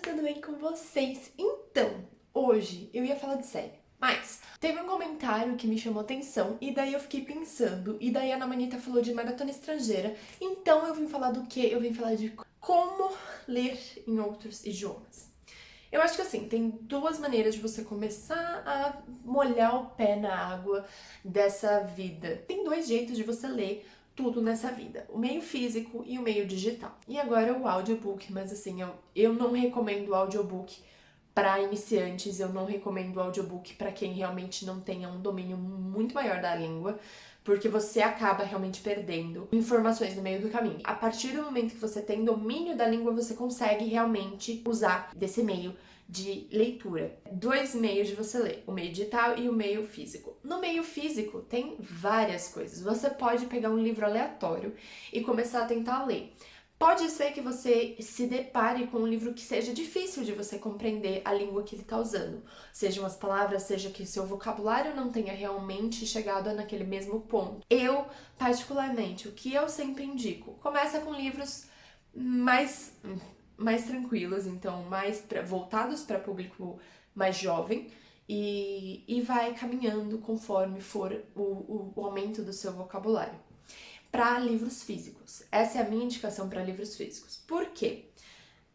tudo bem com vocês? Então, hoje eu ia falar de série, mas teve um comentário que me chamou atenção e daí eu fiquei pensando, e daí a Ana Manita falou de maratona estrangeira, então eu vim falar do quê? Eu vim falar de como ler em outros idiomas. Eu acho que assim, tem duas maneiras de você começar a molhar o pé na água dessa vida. Tem dois jeitos de você ler tudo nessa vida, o meio físico e o meio digital. E agora o audiobook, mas assim, eu não recomendo o audiobook para iniciantes, eu não recomendo o audiobook para quem realmente não tenha um domínio muito maior da língua, porque você acaba realmente perdendo informações no meio do caminho. A partir do momento que você tem domínio da língua, você consegue realmente usar desse meio de leitura. Dois meios de você ler, o meio digital e o meio físico. No meio físico tem várias coisas. Você pode pegar um livro aleatório e começar a tentar ler. Pode ser que você se depare com um livro que seja difícil de você compreender a língua que ele está usando. Sejam as palavras, seja que seu vocabulário não tenha realmente chegado naquele mesmo ponto. Eu, particularmente, o que eu sempre indico, começa com livros mais tranquilos, então voltados para público mais jovem e vai caminhando conforme for o aumento do seu vocabulário. Para livros físicos. Essa é a minha indicação para livros físicos. Por quê?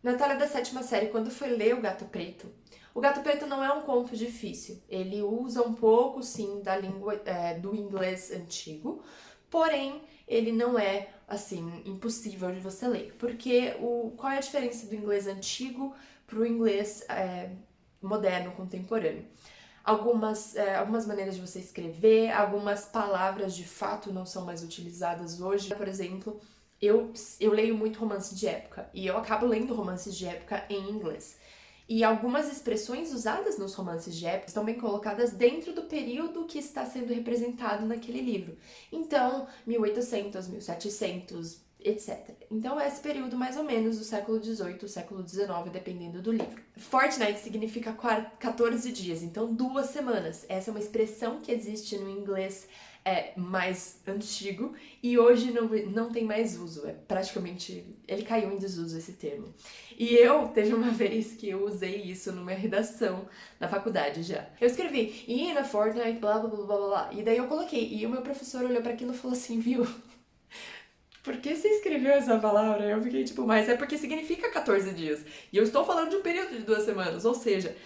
Natália da sétima série, quando foi ler o Gato Preto não é um conto difícil. Ele usa um pouco, sim, da língua do inglês antigo, porém, ele não é, assim, impossível de você ler. Porque qual é a diferença do inglês antigo para o inglês moderno, contemporâneo? Algumas maneiras de você escrever, algumas palavras de fato não são mais utilizadas hoje. Por exemplo, eu leio muito romance de época e eu acabo lendo romances de época em inglês. E algumas expressões usadas nos romances de época estão bem colocadas dentro do período que está sendo representado naquele livro. Então, 1800, 1700, etc. Então, é esse período mais ou menos do século XVIII, século XIX, dependendo do livro. Fortnight significa 14 dias, então 2 semanas. Essa é uma expressão que existe no inglês mais antigo e hoje não tem mais uso. Praticamente, ele caiu em desuso esse termo. E teve uma vez que eu usei isso numa redação na faculdade já. Eu escrevi, in a fortnight, blá blá blá blá blá, e daí eu coloquei, e o meu professor olhou para aquilo e falou assim, viu? Por que você escreveu essa palavra? Eu fiquei tipo, mas é porque significa 14 dias. E eu estou falando de um período de 2 semanas, ou seja,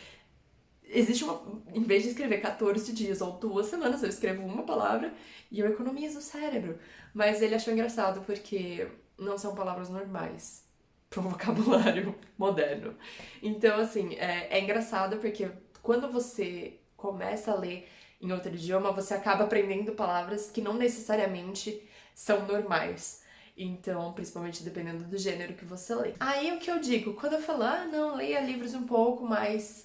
existe em vez de escrever 14 dias ou 2 semanas, eu escrevo uma palavra e eu economizo o cérebro. Mas ele achou engraçado porque não são palavras normais para um vocabulário moderno. Então, assim, é engraçado porque quando você começa a ler em outro idioma, você acaba aprendendo palavras que não necessariamente são normais. Então, principalmente dependendo do gênero que você lê. Aí o que eu digo, quando eu falo, não, leia livros um pouco mais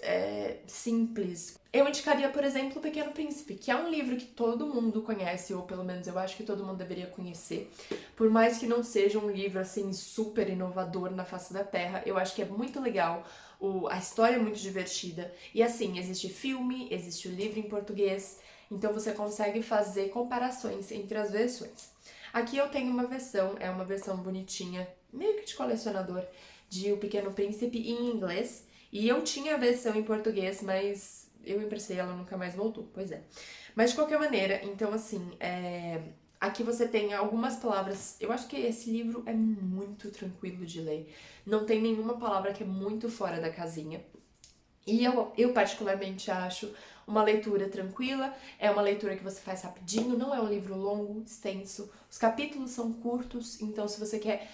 simples, eu indicaria, por exemplo, O Pequeno Príncipe, que é um livro que todo mundo conhece, ou pelo menos eu acho que todo mundo deveria conhecer. Por mais que não seja um livro, assim, super inovador na face da Terra, eu acho que é muito legal, a história é muito divertida. E assim, existe filme, existe o livro em português, então você consegue fazer comparações entre as versões. Aqui eu tenho uma versão, é uma versão bonitinha, meio que de colecionador, de O Pequeno Príncipe em inglês. E eu tinha a versão em português, mas eu emprestei, ela nunca mais voltou, pois é. Mas de qualquer maneira, então assim, aqui você tem algumas palavras. Eu acho que esse livro é muito tranquilo de ler. Não tem nenhuma palavra que é muito fora da casinha. E eu particularmente acho uma leitura tranquila, é uma leitura que você faz rapidinho, não é um livro longo, extenso. Os capítulos são curtos, então se você quer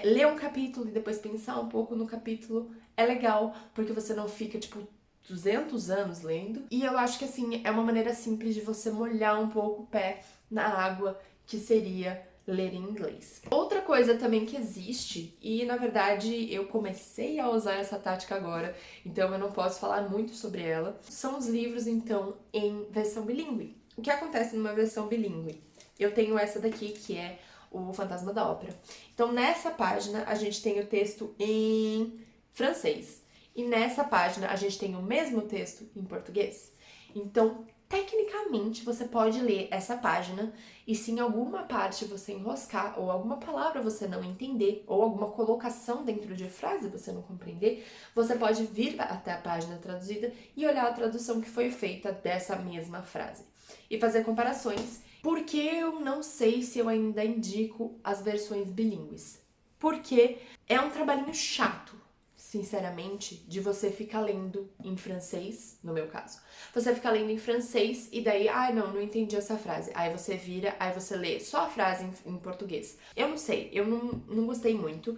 ler um capítulo e depois pensar um pouco no capítulo, é legal, porque você não fica, tipo, 200 anos lendo. E eu acho que, assim, é uma maneira simples de você molhar um pouco o pé na água, que seria ler em inglês. Outra coisa também que existe, e na verdade eu comecei a usar essa tática agora, então eu não posso falar muito sobre ela, são os livros então em versão bilíngue. O que acontece numa versão bilíngue? Eu tenho essa daqui que é o Fantasma da Ópera. Então nessa página a gente tem o texto em francês e nessa página a gente tem o mesmo texto em português. Então Tecnicamente, você pode ler essa página e se em alguma parte você enroscar, ou alguma palavra você não entender, ou alguma colocação dentro de frase você não compreender, você pode vir até a página traduzida e olhar a tradução que foi feita dessa mesma frase e fazer comparações. Porque eu não sei se eu ainda indico as versões bilíngues. Porque é um trabalhinho chato, sinceramente, de você ficar lendo em francês, no meu caso. Você fica lendo em francês e daí, não entendi essa frase. Aí você vira, aí você lê só a frase em português. Eu não sei, eu não gostei muito.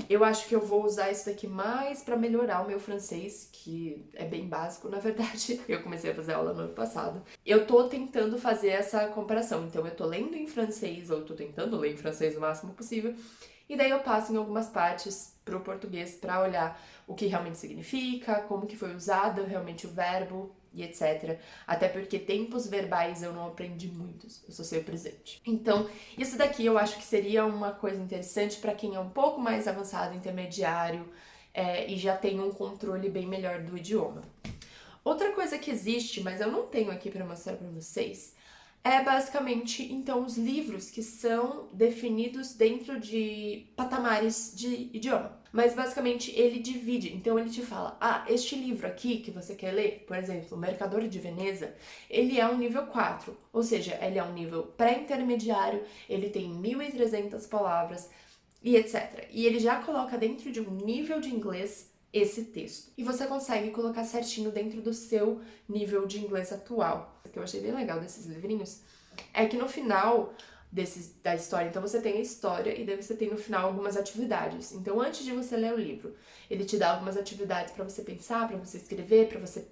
Eu acho que eu vou usar isso daqui mais pra melhorar o meu francês, que é bem básico, na verdade. Eu comecei a fazer aula no ano passado. Eu tô tentando fazer essa comparação. Então eu tô lendo em francês, ou eu tô tentando ler em francês o máximo possível. E daí eu passo em algumas partes pro português pra olhar o que realmente significa, como que foi usado realmente o verbo e etc. Até porque tempos verbais eu não aprendi muitos, eu só sei o presente. Então, isso daqui eu acho que seria uma coisa interessante pra quem é um pouco mais avançado, intermediário, e já tem um controle bem melhor do idioma. Outra coisa que existe, mas eu não tenho aqui pra mostrar pra vocês, é basicamente, então, os livros que são definidos dentro de patamares de idioma. Mas, basicamente, ele divide. Então, ele te fala, este livro aqui que você quer ler, por exemplo, O Mercador de Veneza, ele é um nível 4. Ou seja, ele é um nível pré-intermediário, ele tem 1.300 palavras e etc. E ele já coloca dentro de um nível de inglês esse texto. E você consegue colocar certinho dentro do seu nível de inglês atual. O que eu achei bem legal desses livrinhos é que no final da história, então você tem a história e daí você tem no final algumas atividades. Então antes de você ler o livro, ele te dá algumas atividades para você pensar, para você escrever, para você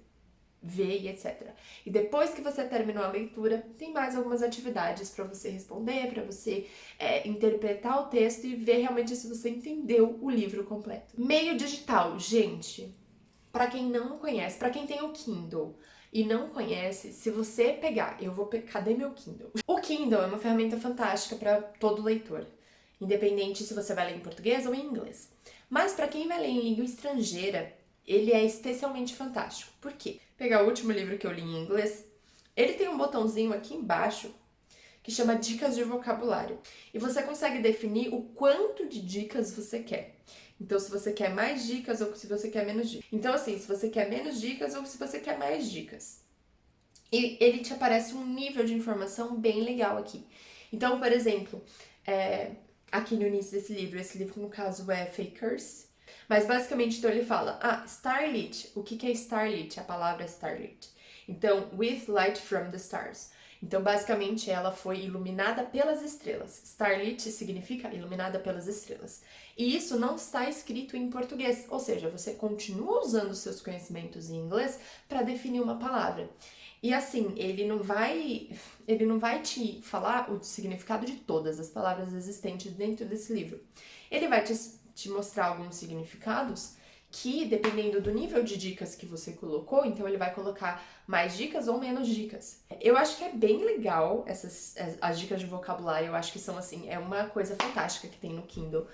ver e etc. E depois que você terminou a leitura, tem mais algumas atividades para você responder, para você interpretar o texto e ver realmente se você entendeu o livro completo. Meio digital, gente, para quem não conhece, para quem tem o Kindle e não conhece, se você pegar, cadê meu Kindle? O Kindle é uma ferramenta fantástica para todo leitor, independente se você vai ler em português ou em inglês. Mas para quem vai ler em língua estrangeira, ele é especialmente fantástico. Por quê? Pegar o último livro que eu li em inglês, ele tem um botãozinho aqui embaixo que chama Dicas de Vocabulário. E você consegue definir o quanto de dicas você quer. Então, se você quer mais dicas ou se você quer menos dicas. Então, assim, se você quer menos dicas ou se você quer mais dicas. E ele te aparece um nível de informação bem legal aqui. Então, por exemplo, aqui no início desse livro, esse livro no caso é Fakers, mas basicamente então ele fala, starlit, o que é starlit? A palavra starlit. Então, with light from the stars. Então, basicamente, ela foi iluminada pelas estrelas. Starlit significa iluminada pelas estrelas. E isso não está escrito em português, ou seja, você continua usando seus conhecimentos em inglês para definir uma palavra. E assim, ele não vai te falar o significado de todas as palavras existentes dentro desse livro. Ele vai te mostrar alguns significados que, dependendo do nível de dicas que você colocou, então ele vai colocar mais dicas ou menos dicas. Eu acho que é bem legal as dicas de vocabulário, eu acho que são assim, é uma coisa fantástica que tem no Kindle.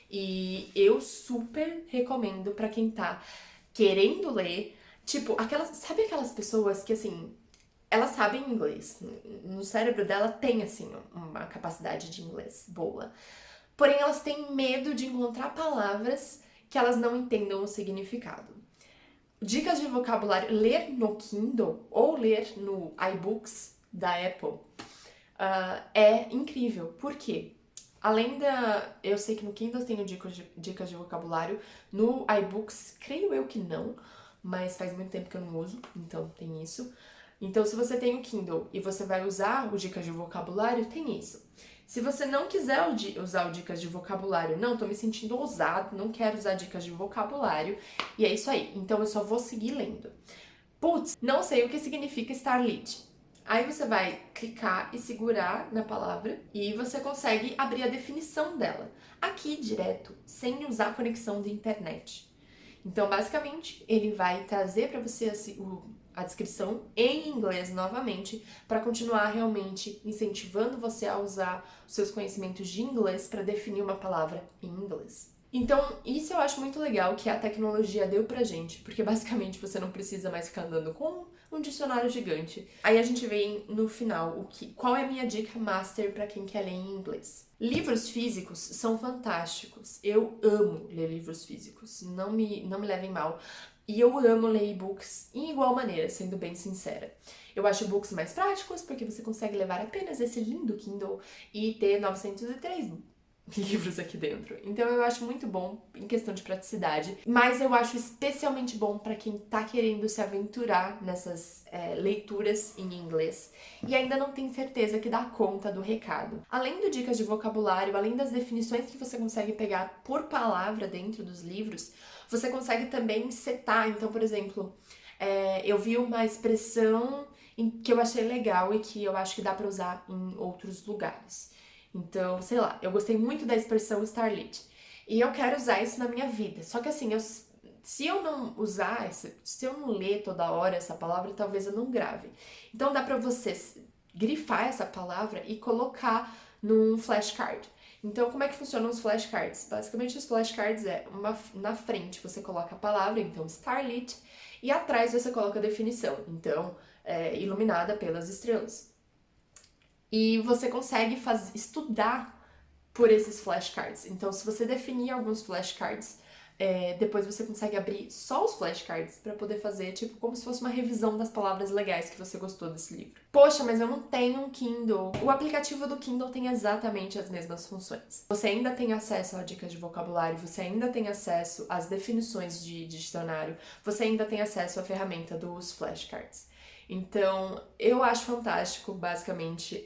E eu super recomendo pra quem tá querendo ler, tipo, sabe aquelas pessoas que assim, elas sabem inglês, no cérebro dela tem assim uma capacidade de inglês boa. Porém, elas têm medo de encontrar palavras que elas não entendam o significado. Dicas de vocabulário, ler no Kindle ou ler no iBooks da Apple é incrível. Por quê? Eu sei que no Kindle tem dicas de vocabulário, no iBooks, creio eu que não, mas faz muito tempo que eu não uso, então tem isso. Então, se você tem o Kindle e você vai usar o Dicas de Vocabulário, tem isso. Se você não quiser usar o Dicas de Vocabulário, não, tô me sentindo ousado, não quero usar Dicas de Vocabulário, e é isso aí. Então, eu só vou seguir lendo. Putz, não sei o que significa starlit. Aí você vai clicar e segurar na palavra e você consegue abrir a definição dela. Aqui, direto, sem usar conexão de internet. Então, basicamente, ele vai trazer para você a descrição em inglês novamente, para continuar realmente incentivando você a usar os seus conhecimentos de inglês para definir uma palavra em inglês. Então, isso eu acho muito legal que a tecnologia deu pra gente, porque basicamente você não precisa mais ficar andando com um dicionário gigante. Aí a gente vem no final, qual é a minha dica master para quem quer ler em inglês? Livros físicos são fantásticos. Eu amo ler livros físicos, não me levem mal. E eu amo ler e-books em igual maneira, sendo bem sincera. Eu acho e-books mais práticos, porque você consegue levar apenas esse lindo Kindle e ter 903 livros aqui dentro. Então eu acho muito bom em questão de praticidade, mas eu acho especialmente bom para quem tá querendo se aventurar nessas leituras em inglês e ainda não tem certeza que dá conta do recado. Além de dicas de vocabulário, além das definições que você consegue pegar por palavra dentro dos livros, você consegue também setar. Então, por exemplo, eu vi uma expressão que eu achei legal e que eu acho que dá para usar em outros lugares. Então, sei lá, eu gostei muito da expressão starlit. E eu quero usar isso na minha vida. Só que assim, se eu não usar, se eu não ler toda hora essa palavra, talvez eu não grave. Então dá pra você grifar essa palavra e colocar num flashcard. Então, como é que funcionam os flashcards? Basicamente, os flashcards na frente você coloca a palavra, então starlit, e atrás você coloca a definição. Então, iluminada pelas estrelas. E você consegue estudar por esses flashcards. Então, se você definir alguns flashcards, depois você consegue abrir só os flashcards para poder fazer, tipo, como se fosse uma revisão das palavras legais que você gostou desse livro. Poxa, mas eu não tenho um Kindle. O aplicativo do Kindle tem exatamente as mesmas funções. Você ainda tem acesso a dicas de vocabulário, você ainda tem acesso às definições de dicionário, você ainda tem acesso à ferramenta dos flashcards. Então, eu acho fantástico, basicamente.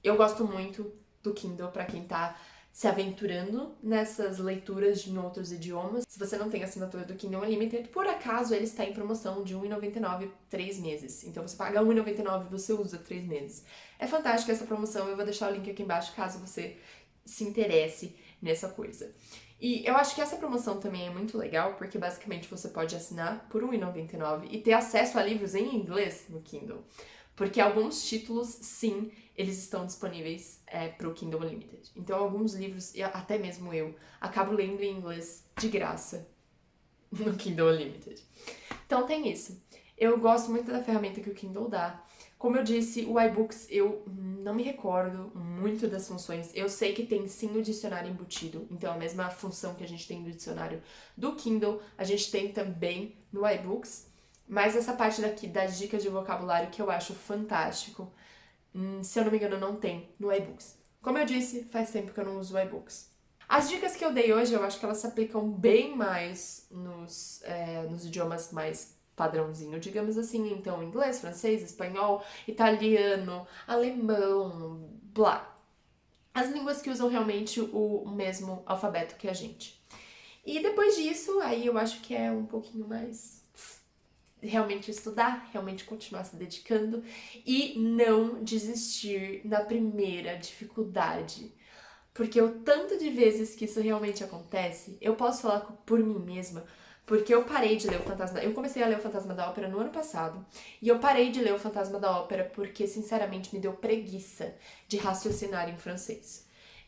Eu gosto muito do Kindle para quem tá se aventurando nessas leituras em outros idiomas. Se você não tem assinatura do Kindle Unlimited, por acaso ele está em promoção de R$1,99 3 meses. Então você paga R$1,99 e você usa 3 meses. É fantástica essa promoção, eu vou deixar o link aqui embaixo caso você se interesse nessa coisa. E eu acho que essa promoção também é muito legal, porque basicamente você pode assinar por R$1,99 e ter acesso a livros em inglês no Kindle. Porque alguns títulos, sim, eles estão disponíveis para o Kindle Unlimited. Então, alguns livros, e até mesmo eu, acabo lendo em inglês de graça no Kindle Unlimited. Então, tem isso. Eu gosto muito da ferramenta que o Kindle dá. Como eu disse, o iBooks, eu não me recordo muito das funções. Eu sei que tem sim o dicionário embutido. Então, a mesma função que a gente tem no dicionário do Kindle, a gente tem também no iBooks. Mas essa parte daqui das dicas de vocabulário que eu acho fantástico, se eu não me engano, não tem no iBooks. Como eu disse, faz tempo que eu não uso iBooks. As dicas que eu dei hoje, eu acho que elas se aplicam bem mais nos idiomas mais padrãozinho, digamos assim. Então, inglês, francês, espanhol, italiano, alemão, blá. As línguas que usam realmente o mesmo alfabeto que a gente. E depois disso, aí eu acho que é um pouquinho mais realmente estudar, realmente continuar se dedicando e não desistir na primeira dificuldade. Porque o tanto de vezes que isso realmente acontece, eu posso falar por mim mesma, porque eu parei de ler o Fantasma... Eu comecei a ler o Fantasma da Ópera no ano passado, e eu parei de ler o Fantasma da Ópera porque, sinceramente, me deu preguiça de raciocinar em francês.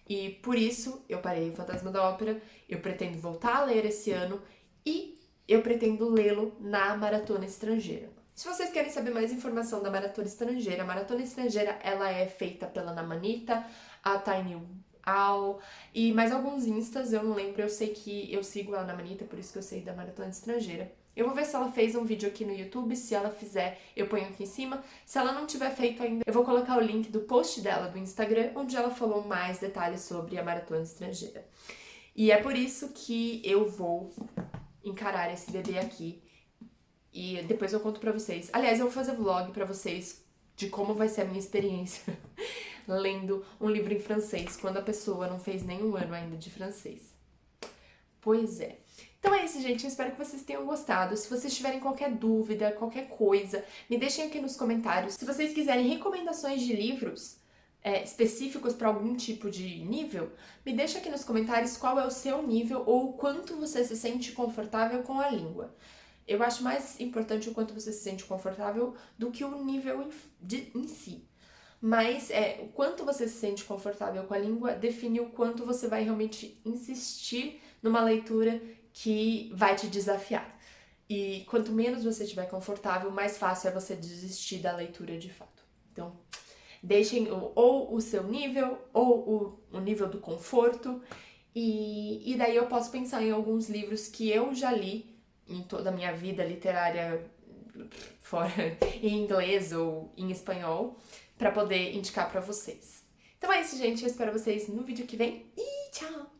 E por isso, eu parei o Fantasma da Ópera, eu pretendo voltar a ler esse ano, e eu pretendo lê-lo na Maratona Estrangeira. Se vocês querem saber mais informação da Maratona Estrangeira, a Maratona Estrangeira ela é feita pela Namanita, a Tiny Owl e mais alguns instas, eu não lembro, eu sei que eu sigo a Namanita, por isso que eu sei da Maratona Estrangeira. Eu vou ver se ela fez um vídeo aqui no YouTube, se ela fizer, eu ponho aqui em cima. Se ela não tiver feito ainda, eu vou colocar o link do post dela do Instagram, onde ela falou mais detalhes sobre a Maratona Estrangeira. E é por isso que eu vou encarar esse bebê aqui e depois eu conto pra vocês. Aliás, eu vou fazer vlog pra vocês de como vai ser a minha experiência lendo um livro em francês quando a pessoa não fez nenhum ano ainda de francês. Pois é. Então é isso, gente. Eu espero que vocês tenham gostado. Se vocês tiverem qualquer dúvida, qualquer coisa, me deixem aqui nos comentários. Se vocês quiserem recomendações de livros específicos para algum tipo de nível, me deixa aqui nos comentários qual é o seu nível ou o quanto você se sente confortável com a língua. Eu acho mais importante o quanto você se sente confortável do que o nível em si. Mas o quanto você se sente confortável com a língua define o quanto você vai realmente insistir numa leitura que vai te desafiar. E quanto menos você estiver confortável, mais fácil é você desistir da leitura de fato. Então, deixem ou o seu nível, ou o nível do conforto, e daí eu posso pensar em alguns livros que eu já li em toda a minha vida literária, fora em inglês ou em espanhol, para poder indicar para vocês. Então é isso, gente. Eu espero vocês no vídeo que vem e tchau!